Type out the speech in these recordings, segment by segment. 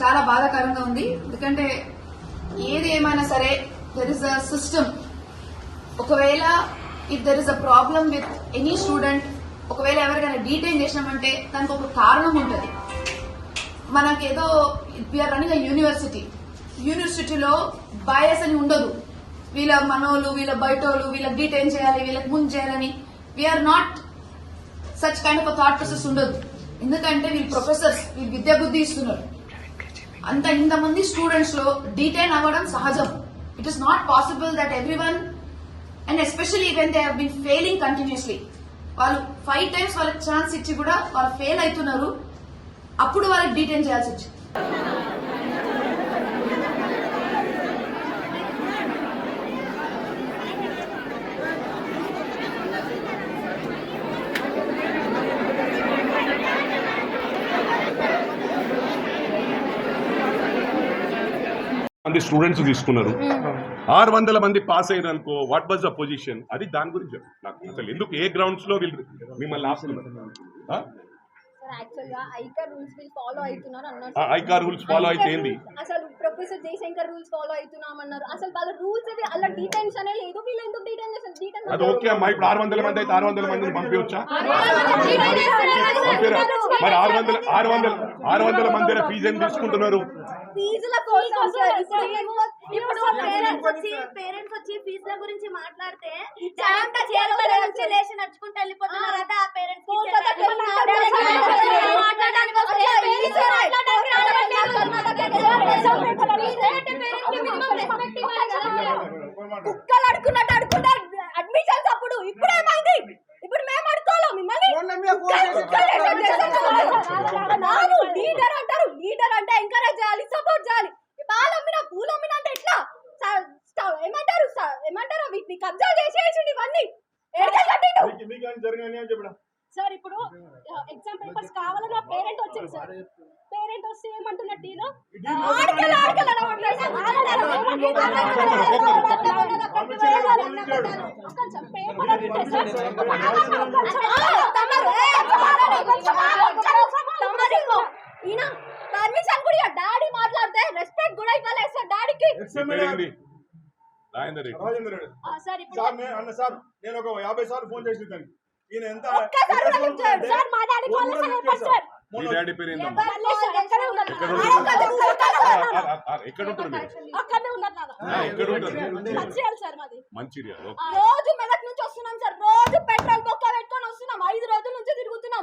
చాలా బాధాకరంగా ఉంది. ఎందుకంటే ఏది ఏమైనా సరే దెర్ ఇస్ అ సిస్టమ్. ఒకవేళ if there is a problem with any student, ఒకవేళ ఎవరికైనా డీటైన్ చేసినామంటే దానికి ఒక కారణం ఉంటుంది. మనకేదో వీఆర్ రన్నింగ్ అ యూనివర్సిటీలో బయాస్ అని ఉండదు. వీళ్ళ మనోళ్ళు, వీళ్ళ బయటోళ్ళు, వీళ్ళకి డీటైన్ చేయాలి, వీళ్ళకి ముందు చేయాలని we are not such kind of thought process ఉండదు. ఎందుకంటే వీళ్ళు ప్రొఫెసర్స్, వీళ్ళు విద్యా బుద్ధి ఇస్తున్నారు. ఇంతమంది స్టూడెంట్స్ లో డీటైన్ అవ్వడం సహజం. It is not possible that everyone, and especially when they have been failing continuously. వాళ్ళు 5 times వాళ్ళకి ఛాన్స్ ఇచ్చి కూడా వాళ్ళు ఫెయిల్ అవుతున్నారు. అప్పుడు వాళ్ళకి డీటైన్ చేయాల్సి వచ్చింది. మంది స్టూడెంట్స్ తీసుకున్నారు, 600 మంది పాస్ అయ్యారు అనుకో. What was the position? అది దాని గురించి నాకు అసలు ఎందుకు ఏ గ్రౌండ్స్ లో వీళ్ళు మిమ్మల్ని ఆపుతున్నారు? ఐకార్ రూల్స్ ఫాలో అయితే ఏంది? అసలు ప్రొఫెసర్ జయశంకర్ రూల్స్ ఫాలో అవుతున్నామన్నారు. అసలు వాళ్ళ రూల్స్ అది అలా డీటెయిన్స్ అనే లేదు. వీళ్ళు ఎందుకు డీటెయిన్ చేస్తారు? డీటెయిన్ అది ఓకే అమ్మా. ఇప్పుడు 600 మంది అయితే 600 మందిని పంపించవచ్చా? మరి 600 మంది ఫీజు ఏం తీసుకుంటున్నారు? ఫీజుల కోసం ఇప్పుడు పేరెంట్స్ వచ్చి ఫీజుల గురించి మాట్లాడితే లేచి నడుచుకుంటూ వెళ్ళిపోతున్నారు. అదే ఆ పేరెంట్స్ కుక్కలు అడుకున్నట్టు అడుకున్నారు అడ్మిషన్స్ అప్పుడు. ఇప్పుడు ఏమైంది? ఇప్పుడు మేము అడుకోవాలి మిమ్మల్ని. లీడర్ అంటారు. లీడర్ అంటే ఎంకరేజ్ చేయాలి, సపోర్ట్ చేయాలి. పాలమ్మిన పూలమ్మిన అంటే ఎట్లా? ఏమంటారు వీటిని కబ్జా చేసేసింది. ఇవన్నీ సార్ ఇప్పుడు ఎగ్జామ్ పేపర్స్ కావాలని పేరెంట్ వచ్చింది సార్. పేరెంట్ వస్తే ఏమంటున్నా టీలో ఈయన పర్మిషన్ కూడా డాడీ మాట్లాడితే రెస్పెక్ట్ కూడా ఇవ్వలేదు సార్ డాడీకి. నేను ఒక 50 సార్లు ఫోన్ చేసి ఈయన ఎంత మంచిర్యాల రోజు మెదక్ నుంచి వస్తున్నాం సార్. రోజు పెట్రోల్ బొక్క పెట్టుకొని వస్తున్నాం. 5 రోజుల నుంచి తిరుగుతున్నాం.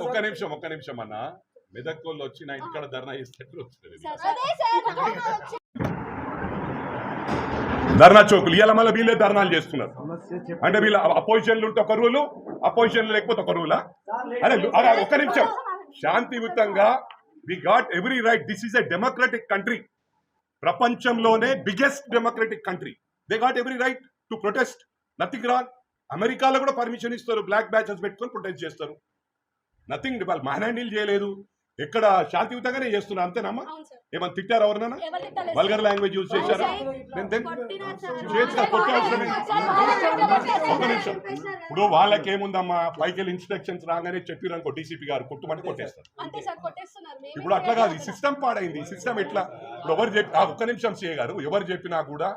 ఒక్క నిమిషం అన్న. మెదక్ వాళ్ళు వచ్చి నా ఇంటికాడ ధర్నా చేసేటట్లు వచ్చింది. ధర్నా చౌకులు ఇవాళ మళ్ళీ వీళ్ళే ధర్నాలు చేస్తున్నారు. అంటే వీళ్ళ అపోజిషన్లు ఉంటే ఒక రూలు, అపోజిషన్లు లేకపోతే ఒక రూలా? అదే ఒక్క నిమిషం. శాంతియుతంగా we got every right. This is a democratic country. ప్రపంచంలోనే biggest democratic country. They got every right to protest. Nothing wrong. అమెరికాలో కూడా పర్మిషన్ ఇస్తారు. బ్లాక్ బ్యాచెస్ పెట్టుకొని ప్రొటెస్ట్ చేస్తారు. నథింగ్. వాళ్ళు మ్యాన్ చేయలేదు. ఎక్కడ శాంతియుతంగానే చేస్తున్నారు. అంతేనమ్మా? ఏమన్నా తిట్టారు ఎవరినైనా? వల్గర్ లాంగ్వేజ్ యూజ్ చేశారా? ఒక్క నిమిషం. ఇప్పుడు వాళ్ళకి ఏముందమ్మా, పైకి వెళ్ళి ఇన్స్ట్రక్షన్స్ రాగానే చెప్పిరనుకో డీసీపీ గారు కొట్టుమని కొట్టేస్తారు. ఇప్పుడు అట్లా కాదు. ఈ సిస్టమ్ పాడైంది. ఈ సిస్టమ్ ఎట్లా? ఇప్పుడు ఎవరు చెప్పి ఒక్క నిమిషం సీఏ గారు, ఎవరు చెప్పినా కూడా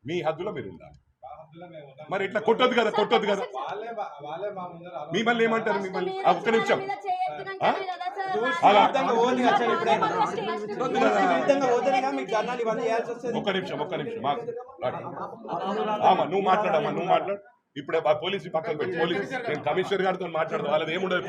మీ హద్దులో మీరు ఉండాలి. మరి ఇట్లా కొట్టొద్దు కదా, కొట్టొద్దు కదా. మిమ్మల్ని ఏమంటారు? మిమ్మల్ని ఒక్క నిమిషం. ఒక్క నిమిషం నువ్వు మాట్లాడమ్మా. నువ్వు మాట్లాడు. ఇప్పుడు పోలీసు పక్కన పెట్టి పోలీసు నేను కమిషనర్ గారితో మాట్లాడదు. వాళ్ళది ఏముండదు.